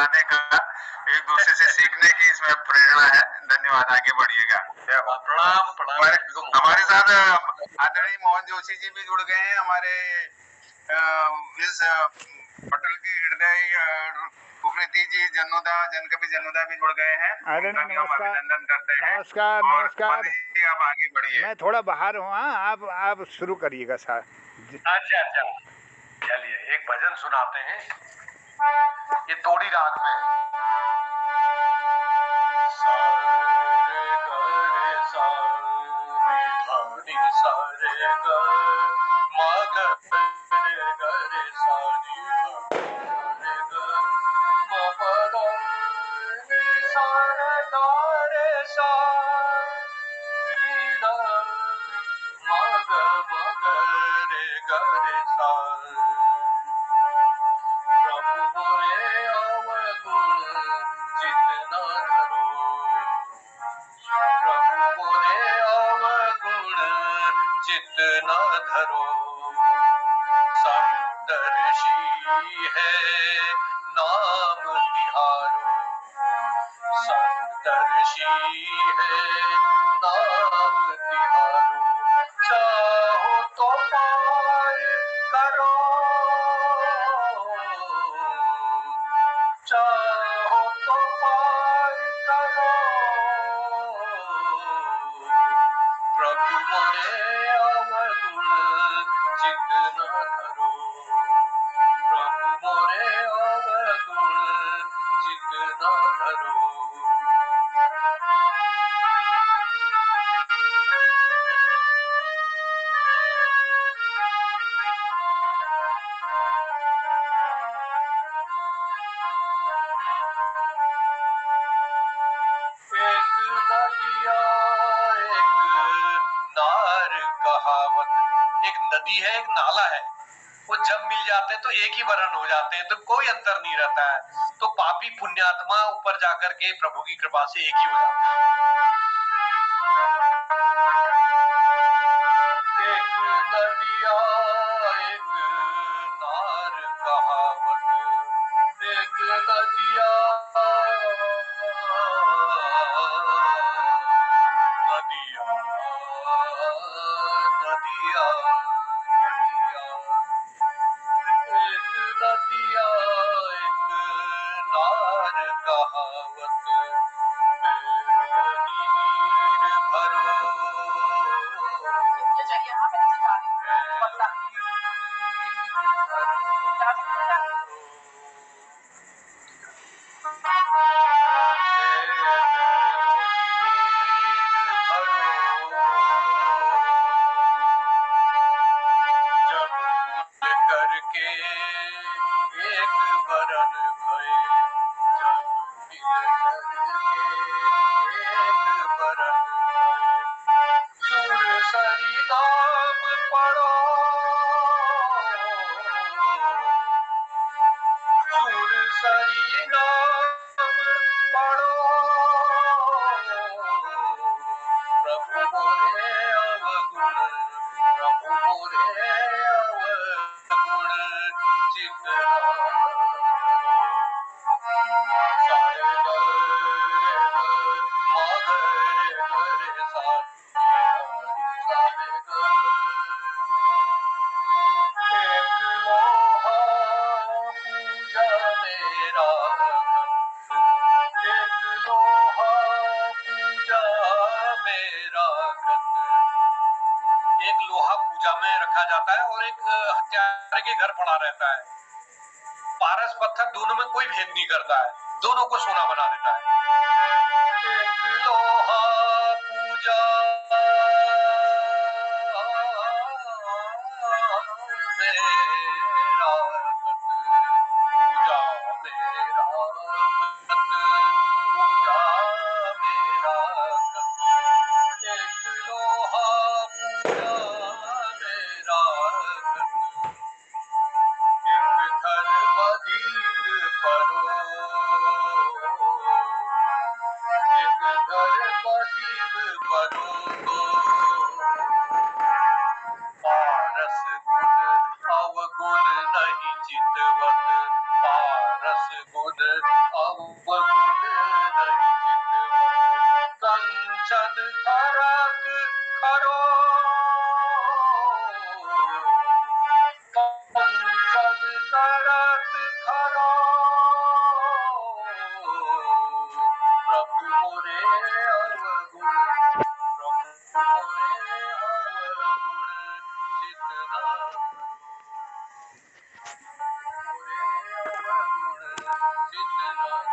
बनाने का, एक दूसरे से सीखने की इसमें प्रेरणा है। धन्यवाद, आगे बढ़िएगा। प्रणाम प्रणाम। हमारे साथ आदरणीय मोहन जोशी जी भी जुड़ गए हैं, हमारे इस पटल के हृदय कुकृति जी जनकवि जन्नोदा भी जुड़ गए हैं। नमस्कार, अभिनंदन करते हैं। नमस्कार नमस्कार। आप आगे बढ़िए। मैं थोड़ा बाहर हूँ। आप शुरू करिएगा सर। अच्छा अच्छा, चलिए एक भजन सुनाते हैं, ये तोड़ी राग में। चितना धरो, समदर्शी है नाम तिहारो, समदर्शी है नाम तिहारो, चाहो तो पार करो, चाहो तो पार करो, प्रभु मोरे अवगुण चित न धरो, प्रभु मोरे अवगुण चित न धरो। एक नदी है, एक नाला है, वो जब मिल जाते हैं तो एक ही वर्ण हो जाते हैं, तो कोई अंतर नहीं रहता है। तो पापी पुण्यात्मा ऊपर जाकर के प्रभु की कृपा से एक ही हो जाते हैं। एक नदिया एक नार कहावत, एक नदिया नदिया नदिया एक नदिया एक नार कहावत, नीर भरो। करके एक बरन भय, जब मिल करके एक बरन भय, सुरसरी नाम पढ़ो, सुरसरी नाम पढ़ो, प्रभु मोरे अवगुण, प्रभु मोरे अवगुण चित न धरो। सारे ग मगरे गरे सा, सारे ग। एक लोहा पूजा मेरा खत, एक लोहा पूजा मेरा खत। एक लोहा पूजा में रखा जाता है और एक हत्यारे के घर पड़ा रहता है। पारस पत्थर दोनों में कोई भेद नहीं करता है, दोनों को सोना बना देता है। एक लोहा पूजा मेरा खत, पूजा मेरा खत, पूजा मेरा खत। एक लोहा पूजा मेरा खत, एक घर बधिक परो, एक घर बधिक परो। पारस गुण अवगुण मोरे अवगुण, प्रभु मोरे अवगुण चितनाथ, मोरे अवगुण चितनाथ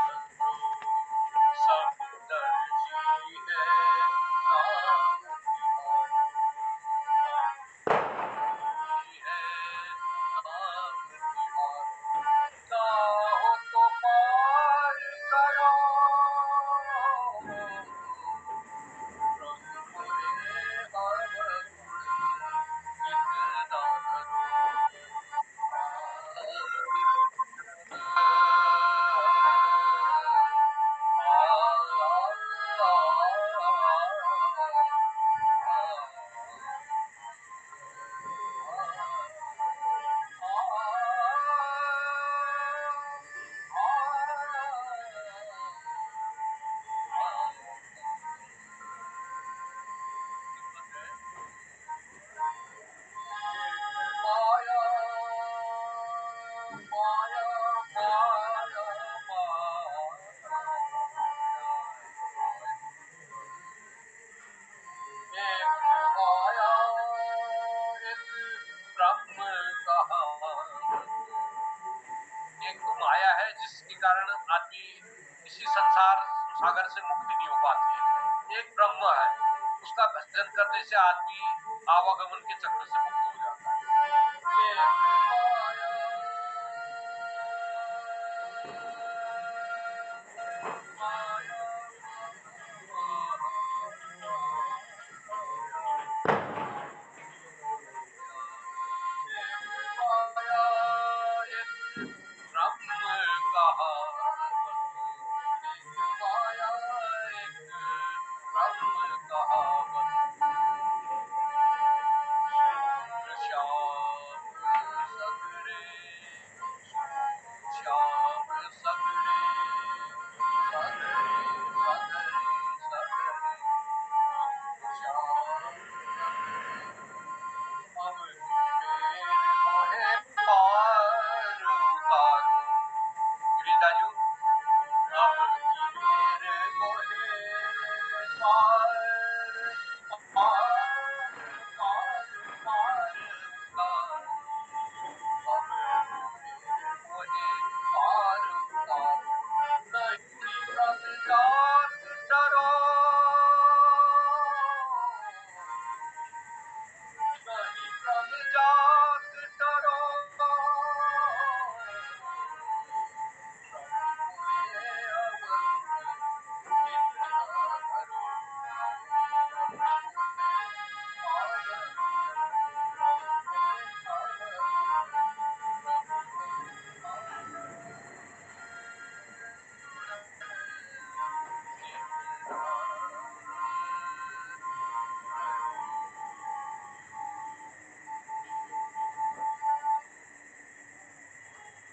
सब दर्जी है नाम तिहारा, है नाम तिहारा, चाहो तो पार करो प्रभु मोरे अवगुण जितना करो। माया माया माया एक माया एक ब्रह्म कहा, एक तो माया है जिसके कारण आदमी इसी संसार सागर से मुक्ति नहीं हो पाती है, एक ब्रह्म है उसका भजन करने से आदमी आवागमन के चक्र से मुक्त हो जाता है। गिरिजाजू अब मेरे मोहे पार पार पार पार उतार, अब मेरे मोहे पार उतार, नहीं रंग जात डरो, नहीं रंग जात डरो,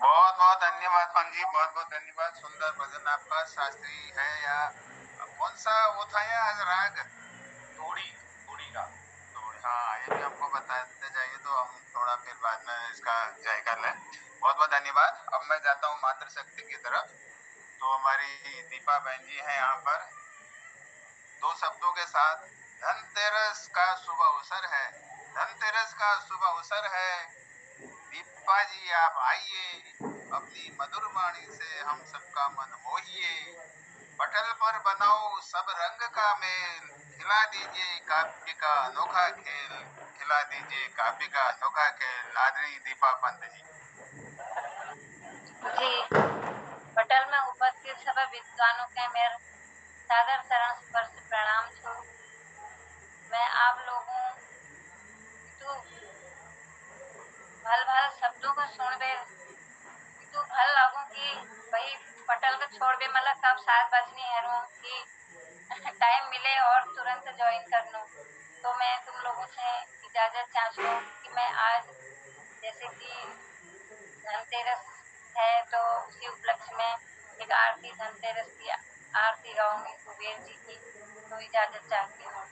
बहुत बहुत धन्यवाद पंजी, बहुत बहुत धन्यवाद। सुंदर भजन आपका, शास्त्रीय है या कौन सा वो था या राग? थोड़ी थोड़ी का हाँ, ये भी हमको बताते जाइए तो हम थोड़ा फिर बाद में इसका जायका लें। बहुत बहुत धन्यवाद। अब मैं जाता हूँ मातृशक्ति की तरफ। तो हमारी दीपा बहन जी हैं यहाँ पर, दो शब्दों के साथ। धनतेरस का शुभ अवसर है, धनतेरस का शुभ अवसर है, दीपा जी आप आइए, अपनी मधुर वाणी से हम सबका मन मोहिए, पटल पर बनाओ सब रंग का मेल, खिला दीजिए काव्य का अनोखा खेल, खिला दीजिए काव्य का अनोखा खेल। आदरणीय दीपा पंत जी। जी, पटल में उपस्थित सभी विद्वानों के मेरे सादर चरण स्पर्श प्रणाम छू। मैं आप लोगों तो भल भल शब्दों को सुन बे तो भल लागू कि भाई पटल को छोड़ बे मतलब कब 7 बजनी है रू कि टाइम मिले और तुरंत ज्वाइन कर लूं। तो मैं तुम लोगों से इजाजत चाहती हूँ कि मैं आज जैसे कि धनतेरस है तो उसी उपलक्ष्य में एक आरती, धनतेरस की आरती गाऊंगी कुबेर जी की, तो इजाजत चाहती हूँ।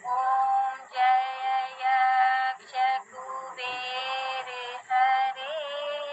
ओम जय यक्ष कुबेर हरे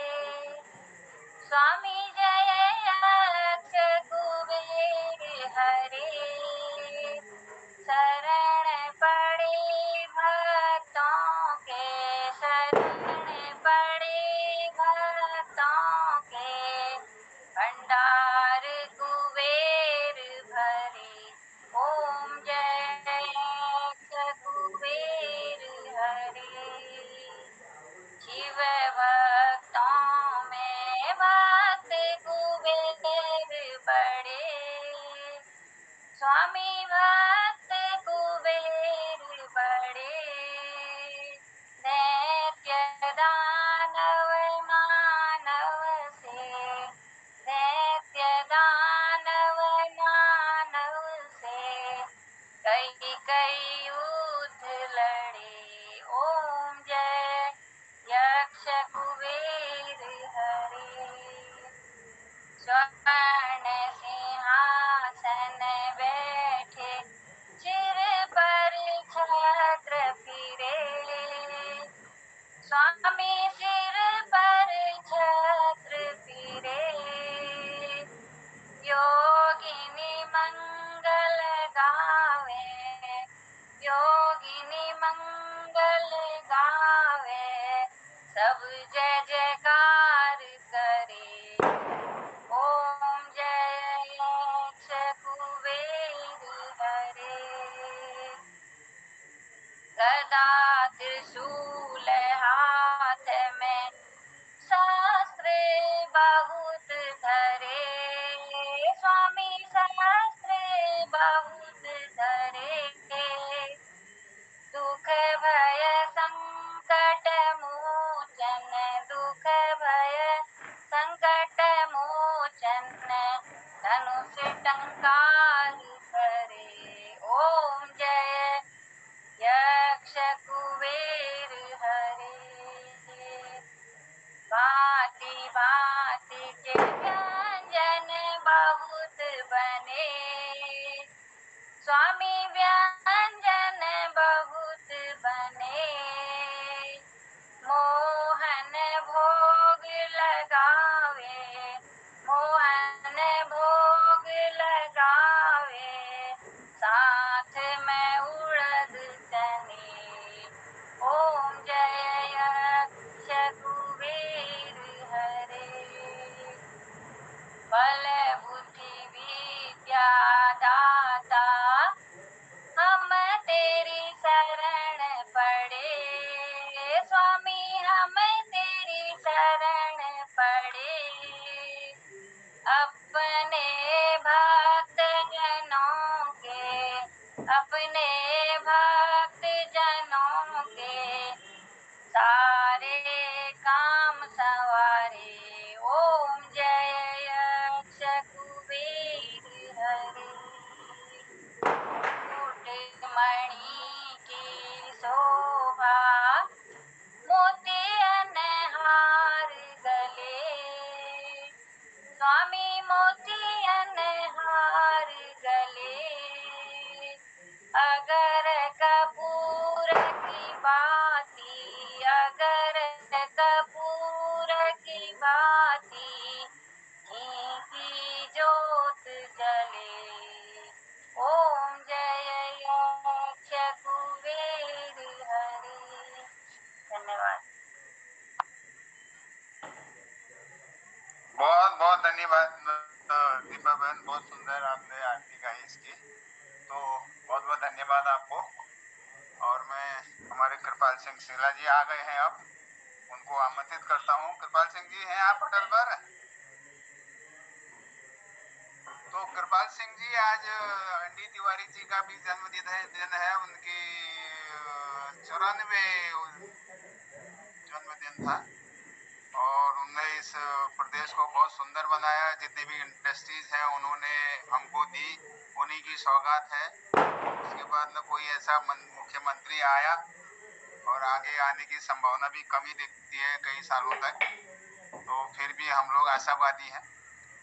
सागर कपूर की भांति घी की ज्योत जले। ओम जय यक्ष कुबेर हरि। धन्यवाद। बहुत बहुत धन्यवाद दीपा बहन, बहुत सुंदर आपने आरती गाई इसकी, तो बहुत बहुत धन्यवाद आपको। और मैं हमारे कृपाल सिंह सिंगला जी आ गए हैं, अब उनको आमंत्रित करता हूँ। कृपाल सिंह जी हैं आप पटल पर? तो कृपाल सिंह जी, आज डी तिवारी जी का भी दिन है, उनकी 94 जन्मदिन था, और उन्होंने इस प्रदेश को बहुत सुंदर बनाया। जितनी भी इंडस्ट्रीज हैं उन्होंने हमको दी, उन्हीं की सौगात है। उसके बाद में कोई ऐसा मुख्यमंत्री आया, और आगे आने की संभावना भी कमी दिखती है कई सालों तक, तो फिर भी हम लोग आशावादी हैं।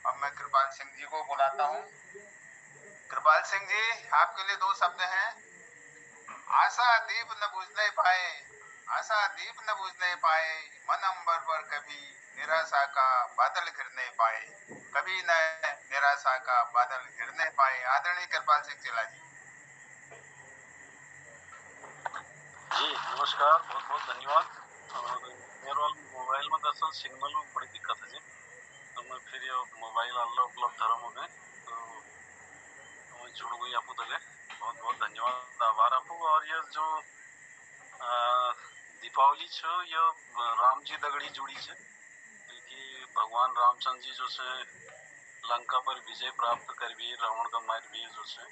अब मैं कृपाल सिंह जी को बुलाता हूँ। कृपाल सिंह जी, आपके लिए 2 शब्द हैं। आशा दीप न बुझने पाए, आशा दीप न बुझने पाए, मन अंबर पर कभी निराशा का बादल घिरने पाए, कभी न निराशा का बादल घिरने पाए। आदरणीय कृपाल सिंह चिल्ला जी। जी नमस्कार, बहुत बहुत धन्यवाद। और मेरे मोबाइल में दरअसल सिग्नल में बड़ी दिक्कत है जी, तो मैं फिर ये मोबाइल अल्लाह उपलब्ध धर्म हो गए, तो मैं जुड़ गई आपको तले। बहुत बहुत धन्यवाद, आभार आपको। और ये जो दीपावली छो, ये राम जी दगड़ी जुड़ी है, क्योंकि भगवान रामचंद्र जी जो से लंका पर विजय प्राप्त करवी, रावण का मार भी जो से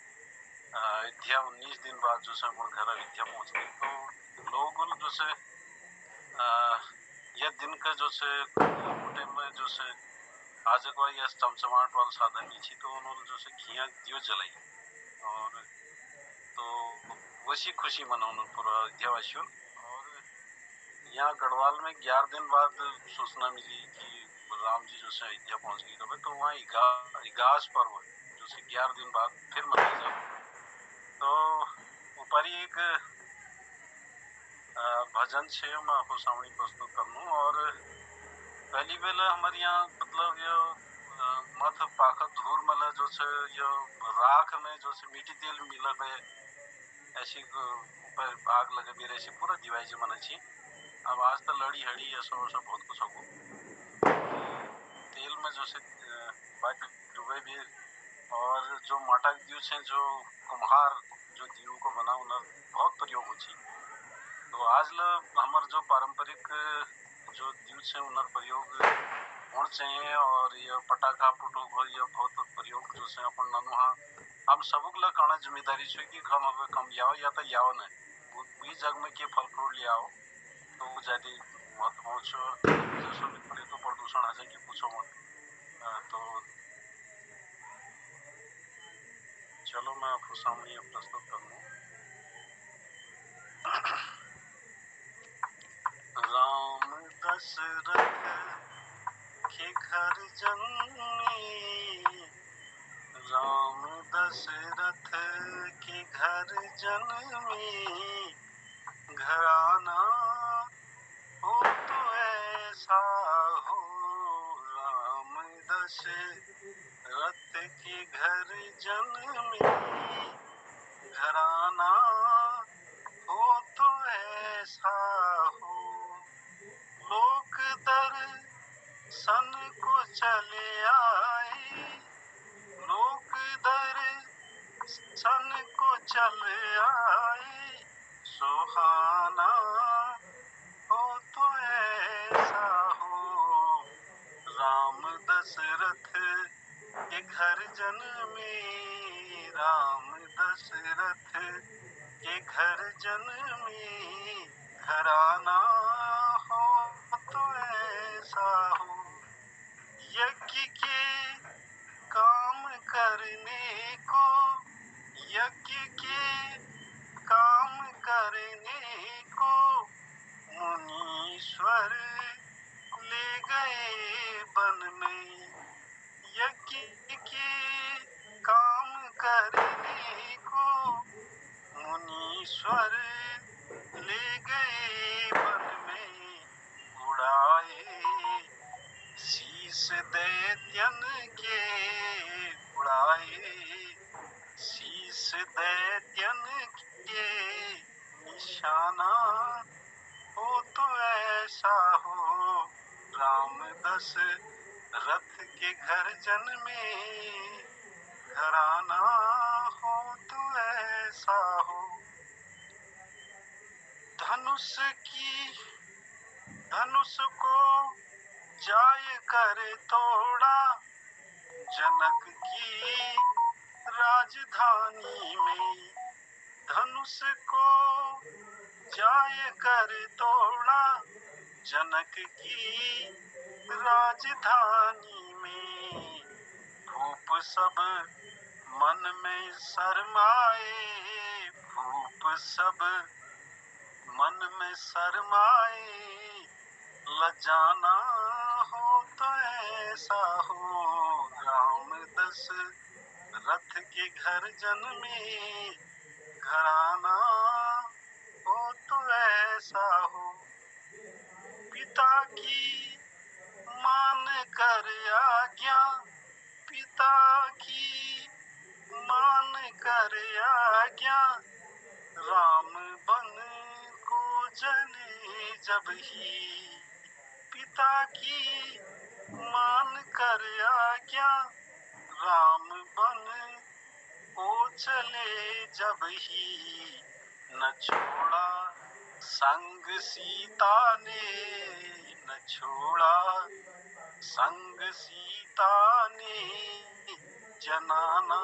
अयोध्या 19 दिन बाद जो से घर अयोध्या पहुंच गए, तो लोग जो से यह दिन का जो से मोटे में जो से आज को यह चमचमाट वाला साधन नहीं थी, तो उन्होंने जो से घिया दियो जलाई, और तो वैसी खुशी मनाओ पूरा अयोध्यावासियों। और यहाँ गढ़वाल में 11 दिन बाद सूचना मिली कि राम जी जो से अयोध्या पहुंच गई, तो वहाँ इगास पर्व जो से 11 दिन बाद फिर मनाया जाए। तो ऊपर ही एक भजन से मैं आपको सामने प्रस्तुत करूँ। और पहली बेला हमारे यहाँ मतलब ये मत पाखत धूर मला जो से ये राख में जो से मीठी तेल मिला है, ऐसी ऊपर आग लगे भी ऐसी पूरा दिवाई जी मना छी। अब आज तो लड़ी हड़ी ऐसा वैसा बहुत कुछ हो, तेल में जो से बाकी डूबे भी। और जो मटक दीव से जो कुम्हार जो दीव को बना उन्हें बहुत प्रयोग हो छी, तो आज हमारे जो पारंपरिक जो दीव से उन्हें प्रयोग होना चाहिए। और ये पटाखा फुटो ये बहुत प्रयोग जो से अपन ननुहा हम सबक ला काना जिम्मेदारी छे कि हम अब कम याओ या तो याओ न भी जग में के फल फ्रूट ले आओ, तो वो ज्यादा महत्वपूर्ण छे। तो प्रदूषण आ जाए कि पूछो मत। तो चलो मैं आपको सामने प्रस्तुत करूँ। राम दशरथ के घर जन्मी, राम दशरथ के घर जन्मी, घराना हो तो ऐसा हो। राम दशरथ के घर जन्मी, घराना हो तो ऐसा हो। लोक दर्शन को चले आए, लोक दर्शन को चले आए, सुहाना हो तो ऐसा हो। राम दशरथ के घर जन्मे, राम दशरथ के घर जन्मे, घराना हो तो ऐसा हो। यज्ञ के काम करने को, यज्ञ के काम करने को मुनीश्वर ले गए वन में। यज्ञ के काम करने को मुनीश्वर ले गए वन दशरथ के घर जन्मे, घराना हो तो ऐसा हो। धनुष को जाय कर तोड़ा, जनक की राजधानी में। धनुष को जाय कर तोड़ा, जनक की राजधानी में। भूप सब मन में शरमाए, भूप सब मन में शरमाए। लजाना हो तो ऐसा हो, राम दशरथ के घर जन्मे, घराना हो तो ऐसा हो। पिता की मान कर आज्ञा, पिता की मान कर आज्ञा, राम बन को जले जब ही। पिता की मान कर आज्ञा, राम बन को चले जब ही। न छोड़ा संग सीता ने, न छोड़ा संग सीता ने। जनाना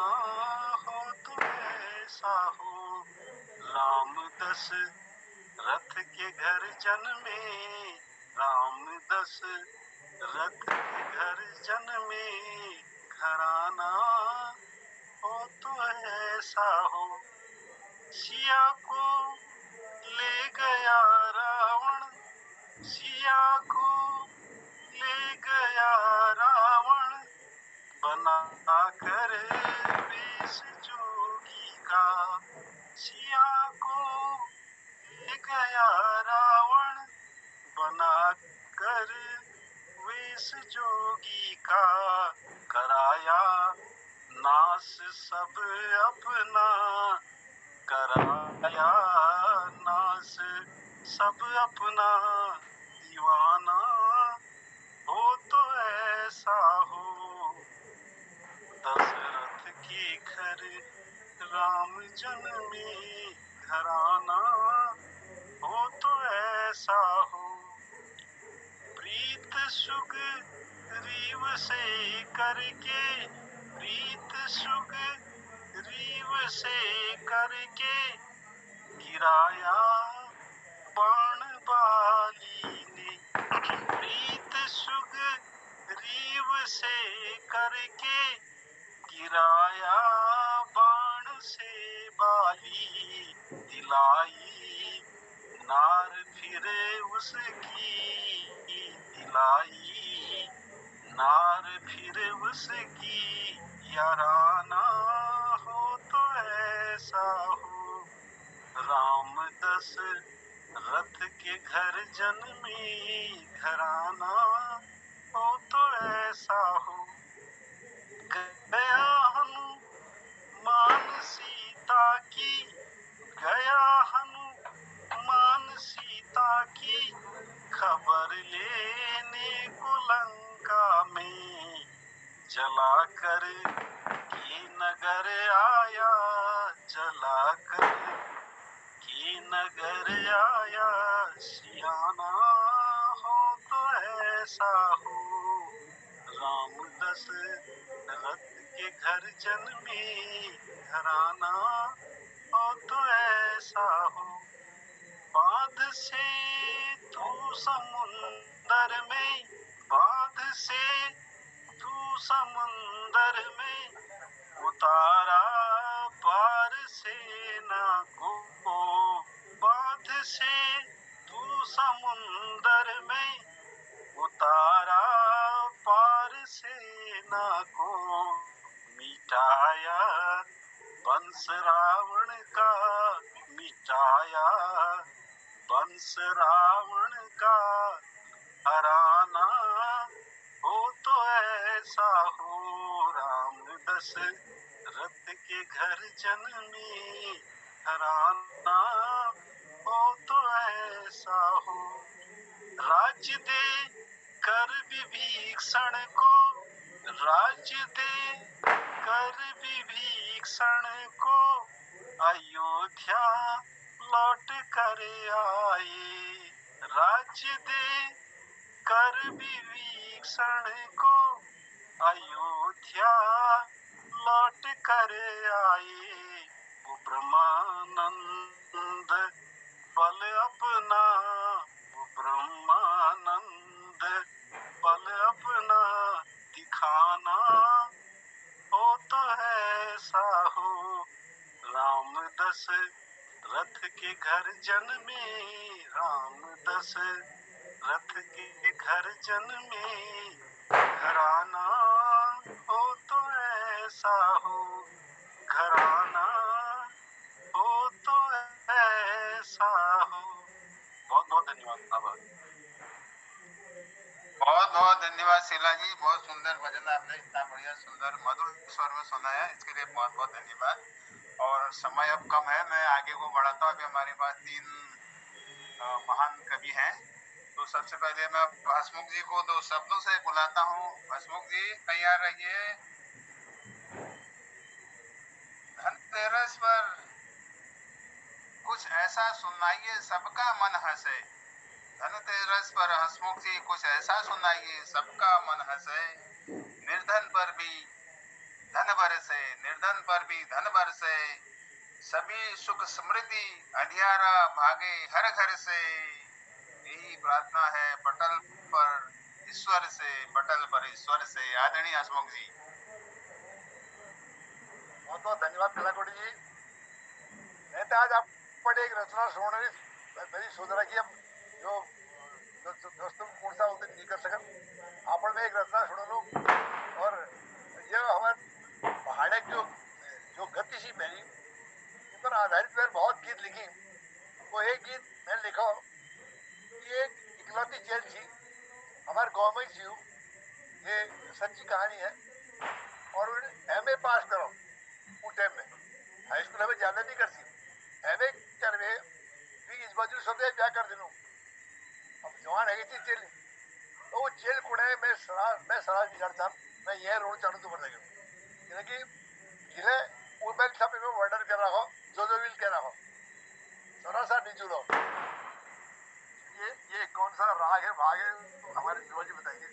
हो तो ऐसा हो, राम दशरथ के घर जन्मे, राम दशरथ के घर जन्मे। घराना हो तो ऐसा हो। सिया को ले गया रावण, सिया को ले गया रावण, बना कर वेश जोगी का। सिया को ले गया रावण, बना कर वेश जोगी का। कराया नाश सब अपना, कराया नाश सब अपना। दीवाना हो तो ऐसा हो, दशरथ के घर राम जन्मे, घराना हो तो ऐसा हो। प्रीत सुग्रीव से करके, प्रीत सुग्रीव से करके, गिराया बाण बाली ने। प्रीत सुग्रीव से करके, गिराया बाण से बाली। दिलाई नार फिरे उसकी, दिलाई नार फिरे उसकी। याराना हो तो ऐसा हो, राम दशरथ के घर जन्मे, घराना हो तो ऐसा हो। गया हनुमान सीता की, गया हनुमान सीता की, खबर लेने को लंका में। जलाकर के नगर आया, जलाकर के नगर आया। सियाना हो तो ऐसा हो, राम दशरथ के घर जन्मे, घराना हो तो ऐसा हो। बांध से तू समुंदर में, बांध से तू समुंदर में, उतारा पार सेना को। बांध से तू समुंदर में, उतारा पार सेना को। मिटाया वंश रावण का, मिटाया वंश रावण का। हराना हो तो ऐसा हो, राम दशरथ के घर जन्मे, हराना हो तो ऐसा हो। राज्य दे कर विभीषण को राज्य दे, कर विभीषण को अयोध्या लौट कर आए। राज्य दे कर विभीषण को अयोध्या लौट कर आए। वो ब्रह्मानंद बल अपना, वो ब्रह्मानंद बल अपना दिखाना हो तो ऐसा हो। राम दशरथ के घर जन्मे, राम दशरथ के घर जन्मे, घराना हो तो ऐसा हो, घराना हो तो ऐसा हो। बहुत बहुत धन्यवाद, आभार। बहुत बहुत धन्यवाद शीला जी, बहुत सुंदर भजन आपने इतना बढ़िया सुंदर मधुर स्वर में सुनाया, इसके लिए बहुत बहुत धन्यवाद। और समय अब कम है, मैं आगे को बढ़ाता हूँ। अभी हमारे पास 3 महान कवि हैं। तो सबसे पहले मैं हसमुख जी को 2 शब्दों से बुलाता हूँ। हसमुख जी तैयार रहिए। धनतेरस पर कुछ ऐसा सुनाइए सबका मन हंसे। धनतेरस पर हसमुख जी कुछ ऐसा सुनाइए सबका मन हंसे। निर्धन पर भी धन बरसे, निर्धन पर भी धन बरसे, सभी सुख समृद्धि अंधियारा भागे हर घर से। यही प्रार्थना है पटल पर ईश्वर से, पटल पर ईश्वर से। आदरणीय हसमुख जी। बहुत बहुत धन्यवाद पिलाकोटी जी। मैं तो आज आपण एक रचना सुनावी मेरी सोच की जो दोस्तों कौन सा होते नहीं कर सकत। आपण में एक रचना सुन लो और ये हमारे भाड़े जो जो गति सी मेरी इन पर आधारित मैंने बहुत गीत लिखी। वो एक गीत मैंने लिखा कि एक इकलौती जेल थी हमारे गाँव में थी। ये सच्ची कहानी है। और MA पास करो उस टाइम में, हाई स्कूल हमें ज्यादा नहीं करती। MA करवे भी इस बाजू सब ब्याह कर दिनू। अब जवान है थी जेल, तो वो जेल कुड़े मैं सराज बिगाड़ता, मैं ये रोड चालू तो कर देगा क्योंकि जिले उर्बन सब में वर्डर कर रहा हो, जो विल कर रहा हो सरा सा नहीं जुड़ो। ये कौन सा राग है, भाग है, तो हमारे शिवाजी बताएंगे।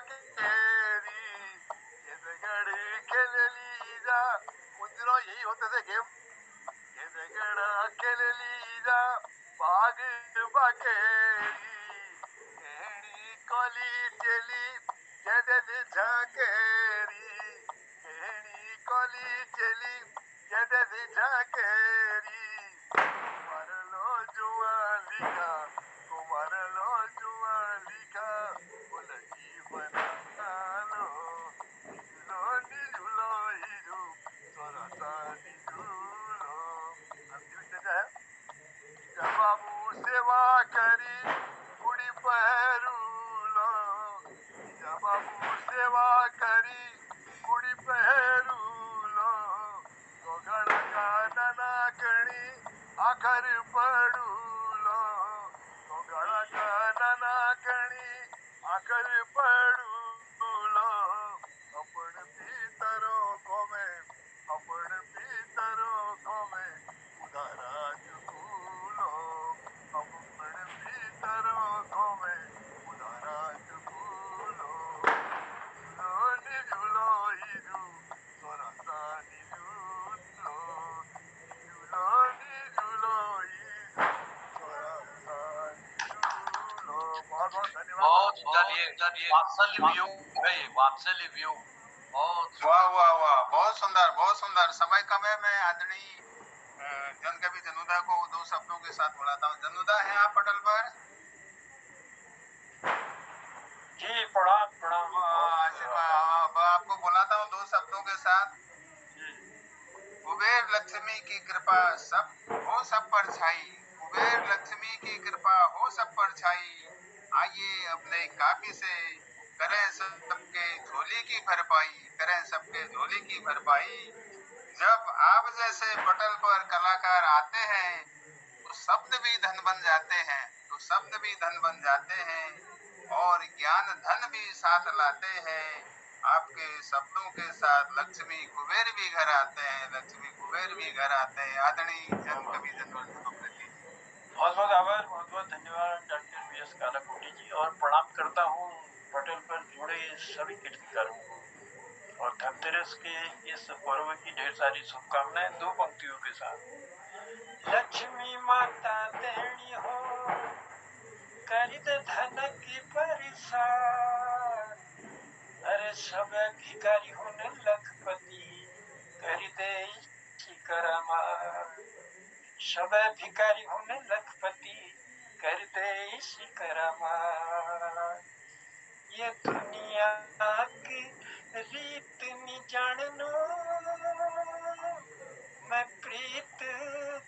केरी ये दगड़ खेलली जा उन दिनों यही होते थे गेम ये दगड़ खेलली जा बाग बाकेरी एड़ी कोली चली जदे झाकेरी एड़ी कोली चली जदे झाकेरी मारलो जुआ लिखा मारलो जुआ लिखा बोलगी बना लो निजुलो हिजू तोरा सा निजुलो अंतिम स्टेज है जबाबू सेवा करी कुड़ी पहरूलो जबाबू सेवा करी कुड़ी पहरूलो तो गणका नना कणी आखर पडूलो तो गणका नना कणी आखर पडूलो अपन भीतरो कोमे अपन भीतरो कोमे उधारा चुकूलो अपन भीतरो कोमे उधारा चुकूलो निजुलो हिजू तोरा सा निजुलो निजुलो हिजू तोरा सा निजुलो बहुत बहुत धन्यवाद बहुत चलिए वात्सल्य व्यू है, वात्सल्य व्यू बहुत वाह वाह वाह, बहुत सुंदर बहुत सुंदर। समय कम है, मैं आदरणीय जन कवि जनुदा को दो शब्दों के साथ बुलाता हूँ। जनुदा है आप पटल पर? जी प्रणाम प्रणाम। अब आपको बुलाता हूँ दो शब्दों के साथ। कुबेर लक्ष्मी की कृपा सब पर छाई, कुबेर लक्ष्मी की कृपा हो सब पर छाई। आइए अपने काफी से करें सबके झोली की भरपाई, करें सबके झोली की भरपाई। जब आप जैसे पटल पर कलाकार आते हैं तो शब्द भी धन बन जाते हैं, तो शब्द भी धन बन जाते हैं और ज्ञान धन भी साथ लाते हैं। आपके शब्दों के साथ लक्ष्मी कुबेर भी घर आते हैं, लक्ष्मी कुबेर भी घर आते हैं। आदरणीय जन कवि जनुदा को प्रति बहुत बहुत आभार, बहुत बहुत धन्यवाद डॉक्टर वी.एस. कालाकोटी जी, और प्रणाम करता हूँ पटल पर जुड़े सभी कीर्तिकारों को और धनतेरस के इस पर्व की ढेर सारी शुभकामनाएं दो पंक्तियों के साथ। लक्ष्मी माता देणी हो कर दे धन की परिसार, अरे सब भिखारी होने लखपति कर दे करामार, सब भिखारी होने लखपति कर दे इसी करामार। ये दुनिया की रीत नि जाननो, मैं प्रीत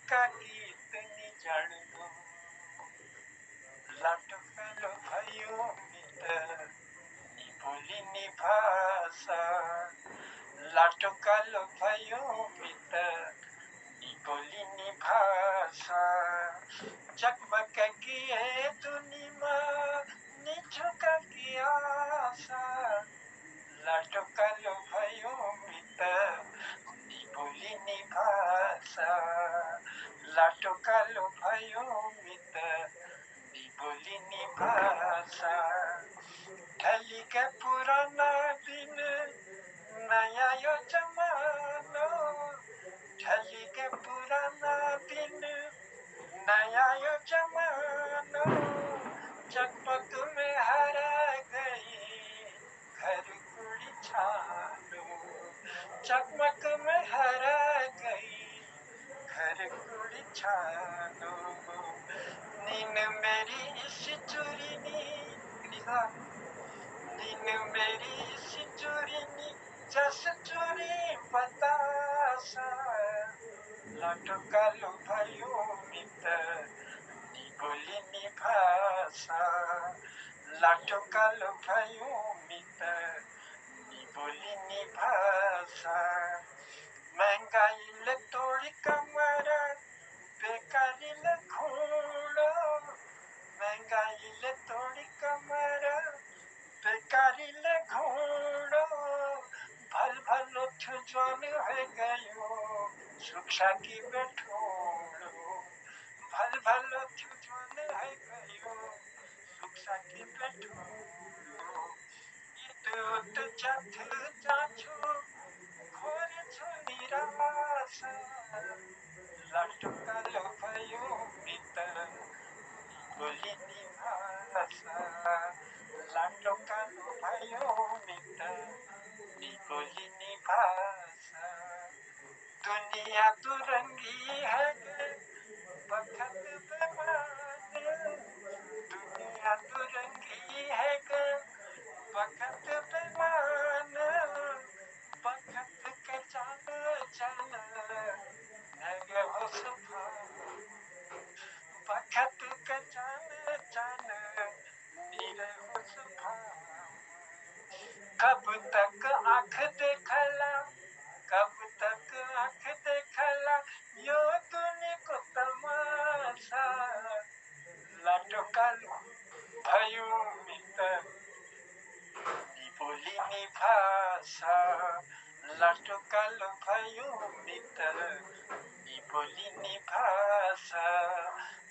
का गीत नि जाननो। लाटो फेलो भाइयों मित्र नि बोली नि भाषा, लाटो कालो भाइयों मित्र नि बोली नि भाषा। जगमग किए दुनिया नि झुका की आशा, लाटो कालो भाइयों मित्र नि बोली नि भाषा, लाटो कालो भाइयों मित्र नि बोली नि भाषा। ढली के पुराना दिन नया यो जमानो, ढली के पुराना दिन नया यो जमानो। जगमग में हरा गई घर कुड़ी छानो, जगमग में हरा गई घर कुड़ी छानो। नीन मेरी इस चुरी नीला, नीन मेरी इस चुरी नी जस चुरी बतासा। लाटो कालो भाइयों मित्र नि बोली नि भाषा, लाटो कालो भाइयों मित्र नि बोली नि भाषा। महंगाई ले तोड़ी कमर बेकारी ले घूड़ो, महंगाई ले तोड़ी कमर बेकारी ले घूड़ो। भल भल उठ जवान है गयो शिक्षा की बैठोड़ो, भल भल उठ जवान है गयो शिक्षा की बैठोड़ो। जथ जाछु घोर छु निराश लाटो कालो भयो मित बोली निभाषा लाटो कालो भयो मित बोली निभाषा दुनिया दुरंगी है बखत बेमाने दुनिया दुरंगी है बखत बेमान बखत के चाल चल नगे हो सुफा बखत के चाल चल नीरे हो सुफा कब तक आँख देखला कब तक आँख देखला यो दुनिया को तमाशा लाटो कालो भयो मित बोली निभाषा लाटो कालो भयो मित बोली निभाषा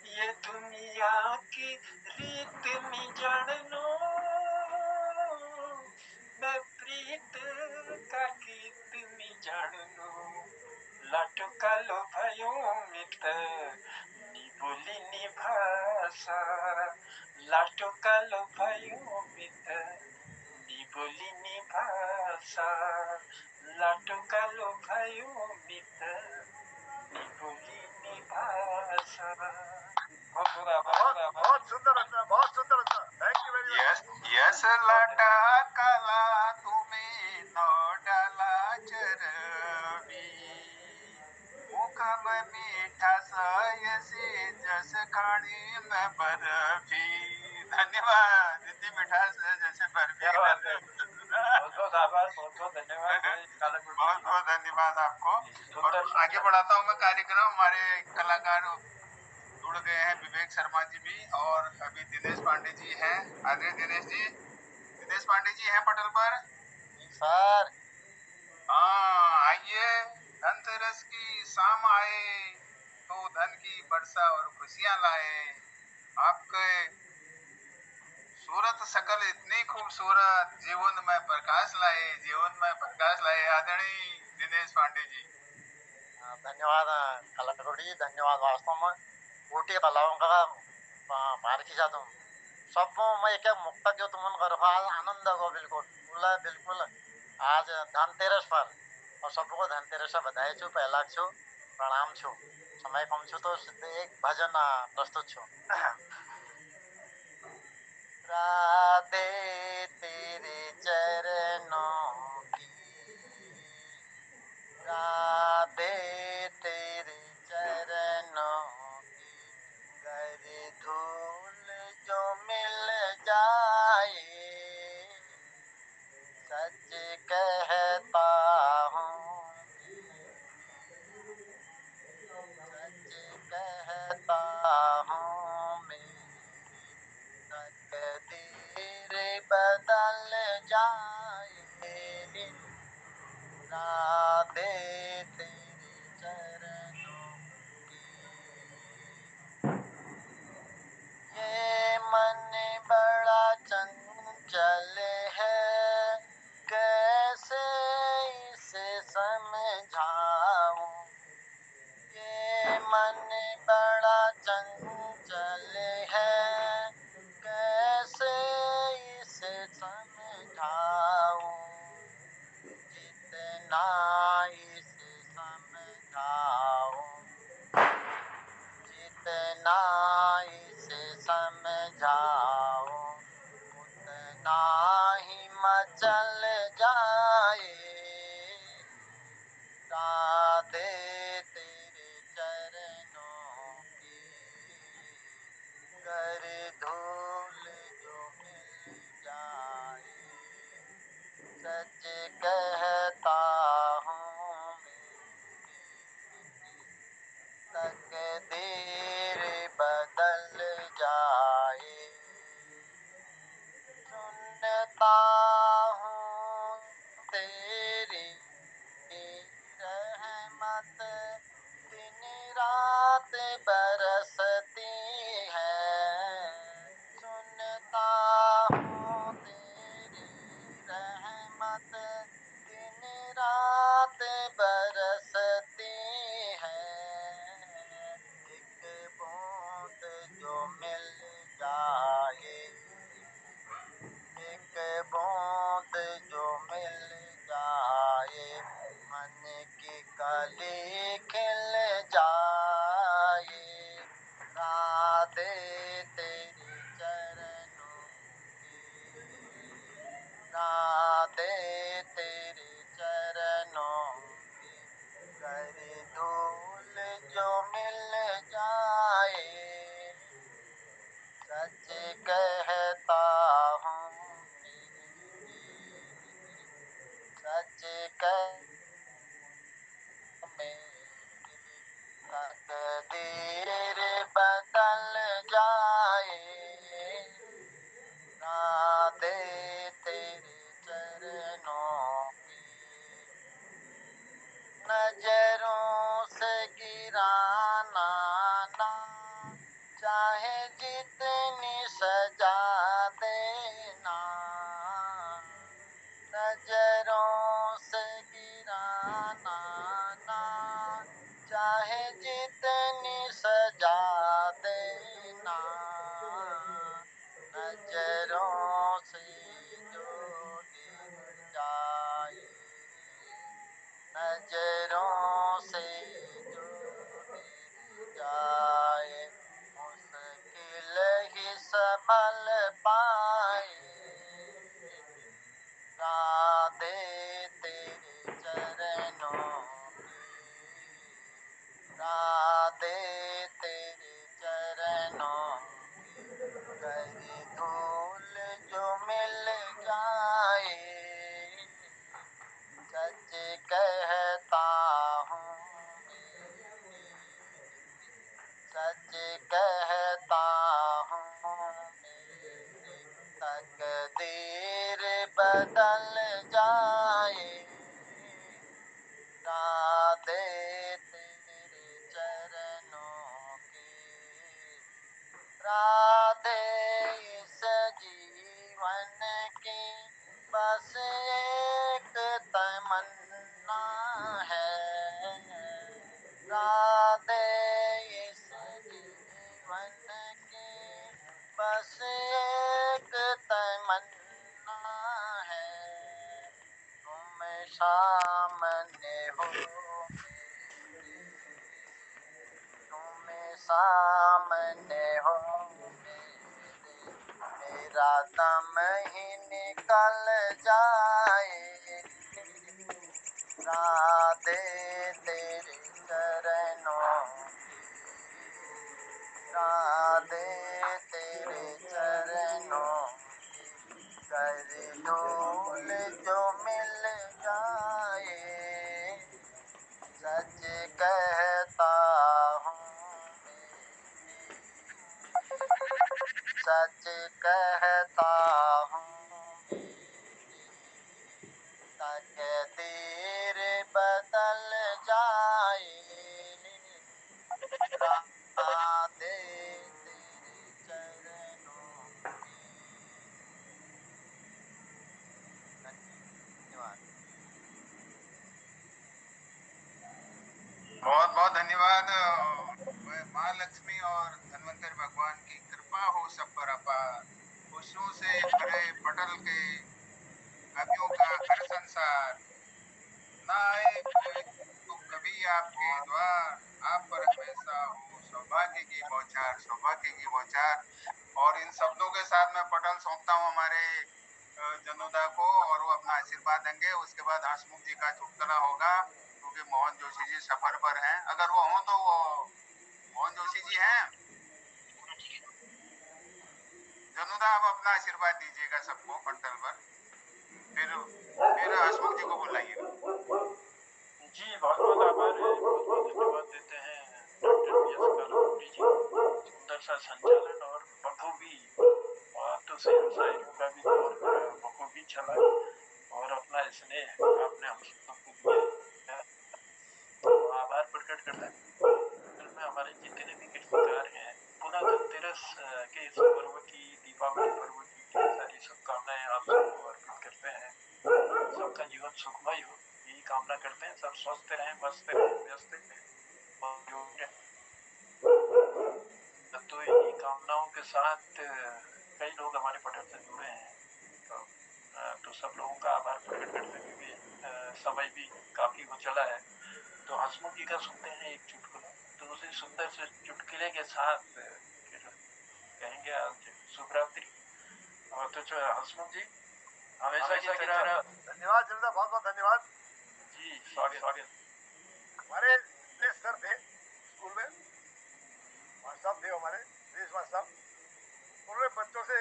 ये दुनिया की रीत में जानो मैं प्रीत का गीत में जानो लाटो कालो भयो मित बोली निभाषा लाटो कालो भयो मित बोली निभाषा लाटो कालो भयो मित बोली निभाषा बहुत सुंदर रचना, बहुत सुंदर रचना। Thank you very much. Yes लाटा काला तुम्हें न डाला चरबी मुख में मीठा सायसे जस खाने में बर्फी। धन्यवाद। इतनी मिठास है जैसे बर्फी। बहुत आभार, बहुत धन्यवाद बहुत बहुत धन्यवाद आपको। और आगे बढ़ाता हूँ मैं कार्यक्रम। हमारे कलाकार जुड़ गए हैं, विवेक शर्मा जी भी और अभी दिनेश पांडे जी हैं। आदरणीय दिनेश पांडे जी हैं पटल पर सर। हाँ आइए। धनतेरस की शाम आए तो धन की वर्षा और खुशियां लाए। आपके सूरत सकल इतनी खूबसूरत जीवन में प्रकाश लाए आदरणीय दिनेश पांडे जी। धन्यवाद कलाकोटी जी, धन्यवाद। वास्तव में कोटी कलाओं का भारती जाता हूँ सब मैं एक मुक्त जो तुमन करो आज आनंद हो बिल्कुल आज धनतेरस पर और सबको धनतेरस बधाई छु, पहला छु, प्रणाम छु। समय कम छु तो एक भजन प्रस्तुत छु। राधे तेरे चरणों की, राधे तेरे चरणों की, कर धूल जो मिल जाए, सच कहता हूँ, सच कहता हूँ, मेरी तकदीर बदल जाए। राधे तेरे चरणों की। ये मन बड़ा चंचल है, कैसे इसे समझाऊं। ये मन बड़ा चंचल है, कैसे इसे समझाऊं। जितना इसे समझाऊं, जितना इसे समझाऊं, उतना ही मचल जाए। राधे तेरे चरणों की, कर धूल जो मिल जाए, सच कहता हूँ, मेरी तकदीर बदल जाए। सुनता हूँ तेरी रहमत दिन रात बरसती है। सुनता हूँ तेरी रहमत नजरों से जो गिर जाए मुश्किल ही संभल पाए। राधे तेरे चरणों की, राधे तेरे चरणों की, करी धूल जो मिल जाए। सच कहता हूँ मेरी, सच कहता हूँ मेरी तकदीर बदल जाए। राधे तेरे चरणों की, राधे इस जीवन की बस एक तमन्ना है। राधे इस जीवन की बस एक तमन्ना है। तुम सामने हो मेरे, तुम सामने हो मेरे, मेरा दम ही निकल जाए। राधे तेरे चरणों की, राधे तेरे चरणों की, कर धूल जो मिल जाए। सच कहता हूँ मेरी, सच कहता हूँ मेरी तकदीर बदल जाए। राधे तेरे चरणों की। धन्यवाद। बहुत बहुत धन्यवाद। माँ लक्ष्मी और धन्वंतरि भगवान की कृपा हो सब पर अपार। खुशियों से भरे पटल के कवियों का हर संसार, ना आए कोई तो कभी आपके द्वार, आप पर हमेशा हो सौभाग्य की बौछार, सौभाग्य की बौछार। और इन शब्दों के साथ मैं पटल सौंपता हूँ हमारे जनुदा को, और वो अपना आशीर्वाद देंगे। उसके बाद हंसमुख जी का चुटकुला होगा, क्योंकि मोहन जोशी जी सफर पर हैं। अगर वो हों तो वो मोहन जोशी जी हैं। जनुदा आप अपना आशीर्वाद दीजिएगा सबको पटल पर, फिर हंसमुख जी को बुलाइएगा। जी बहुत बहुत आभार है, बहुत बहुत धन्यवाद देते हैं डॉक्टर बी एस कालाकोटी जी। सुंदर सा संचालन और बखूबी बातों से शायरियों का भी दौर बखूबी चला और अपना स्नेह आपने हम सबको दिया है, तो आभार प्रकट करते हैं। में हमारे जितने भी गीतकार हैं, पुनः धनतेरस के इस पर्व की, दीपावली पर्व की ढेर सारी शुभकामनाएं आप सबको अर्पित करते हैं। सबका जीवन सुखमय हो यही कामना करते हैं। सब स्वस्थ रहें, मस्त रहें, व्यस्त रहें और जो तो इन्हीं कामनाओं के साथ कई लोग हमारे पटल से जुड़े हैं, तो सब लोगों का आभार प्रकट करते हैं, क्योंकि समय भी काफी हो चला है। तो हंसमुख जी का सुनते हैं एक चुटकुला, तो उसी सुंदर से चुटकुले के साथ फिर कहेंगे आज शुभ रात्रि। और तो हंसमुख जी हमेशा की तरह धन्यवाद जनता, बहुत बहुत धन्यवाद जी। स्वागत। हमारे सर थे स्कूल में, मास्टर साहब थे हमारे देश मास्टर साहब। उन्होंने बच्चों से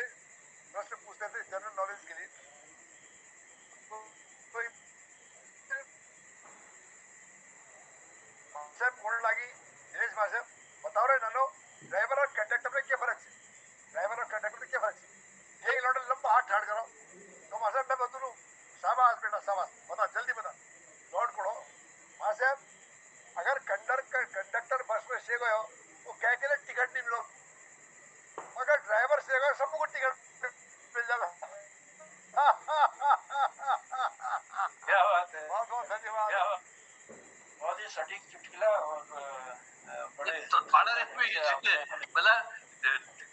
प्रश्न पूछते थे जनरल नॉलेज के लिए। साहब कोण लागी दिनेश मास्टर बताओ रे नानो, ड्राइवर और कंडक्टर में क्या फर्क है? ड्राइवर और कंडक्टर में क्या फर्क है? एक लौटे लंबा हाथ ठाड़ करो तो मास्टर मैं बतूं, शाबाश बेटा शाबाश, बता जल्दी बता। लौट पड़ो मास्टर, अगर कंडक्टर बस में से गयो तो क्या के लिए टिकट नहीं मिलो, अगर ड्राइवर से गयो सबको टिकट मिल जाएगा। क्या बात है, बहुत बहुत धन्यवाद। बहुत ही सटीक चुटकुला और बड़े तो थाना बोला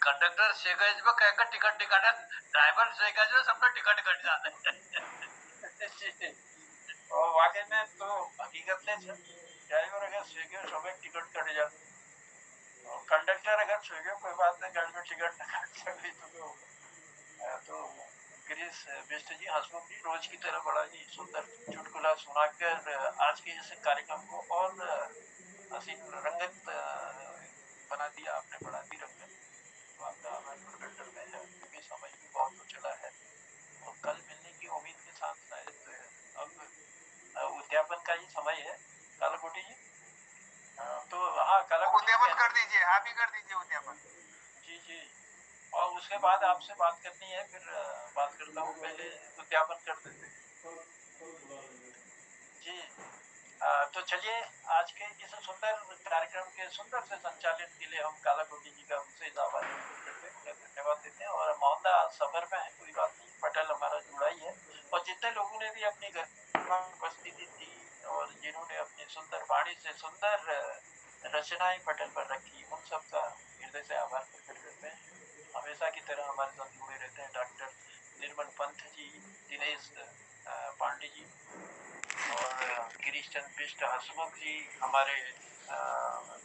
कंडक्टर शेगाज में क्या टिकट टिकट ड्राइवर शेगाज में सबका टिकट कट जाता है। और वाकई में तो हकीकत में ड्राइवर अगर स्विगी सब टिकट कट जा और कंडक्टर अगर स्विगी कोई बात नहीं गाड़ी में टिकट न कट सके तो गिरीश बिष्ट जी हंसमुख जी रोज की तरह बड़ा ही सुंदर चुटकुला सुनाकर आज के इस कार्यक्रम को और हसीन रंगत बना दिया आपने, बढ़ा दी रंगत। तो आपका आभार प्रकट करते हैं क्योंकि समय भी बहुत हो चला है और कल मिलने की उम्मीद के साथ शायद अब उद्यापन का ही समय है। कालाकोटी जी तो हाँ कालाकोटी उद्यापन कर दीजिए, आप ही कर दीजिए उद्यापन। जी जी और उसके बाद आपसे बात करनी है, फिर बात करता हूँ, पहले उद्यापन कर देते हैं जी। तो चलिए आज के इस सुंदर कार्यक्रम के सुंदर से संचालन के लिए हम कालाकोटी जी का विशेष आभार व्यक्त करते हैं, उन्हें धन्यवाद देते हैं। और मोहनदा सफर में है, कोई बात नहीं, पटल हमारा जुड़ा ही है और जितने लोगों ने भी अपनी घर उपस्थिति दी और जिन्होंने अपनी सुंदर वाणी से सुंदर रचनाएं पटल पर रखी, उन सबका हृदय से आभार प्रकट करते हैं। हमेशा की तरह हमारे साथ जुड़े रहते हैं डॉक्टर निर्मल पंथ जी, दिनेश पांडे जी और गिरीश चंद्र बिष्ट, हसमुख जी, हमारे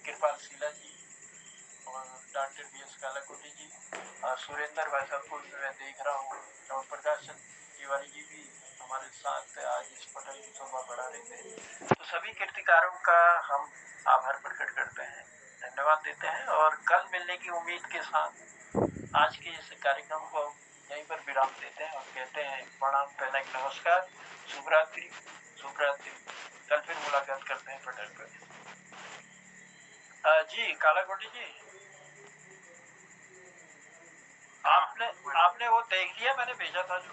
कृपाल शीला जी और डॉक्टर बी एस कालाकोटी जी, सुरेंद्र भाई साहब को मैं देख रहा हूँ, और प्रकाश चंद्र तिवारी जी भी हमारे साथ आज इस पटल की शोभा बढ़ा रहे थे। तो सभी कीर्तिकारों का हम आभार प्रकट करते हैं, धन्यवाद देते हैं और कल मिलने की उम्मीद के साथ आज के इस कार्यक्रम को यहीं पर विराम देते हैं और कहते हैं प्रणाम, पहला नमस्कार, शुभ रात्रि, शुभ रात्रि। कल फिर मुलाकात करते हैं पटल पर। जी कालाकोटी जी आपने वो देख लिया मैंने भेजा था जो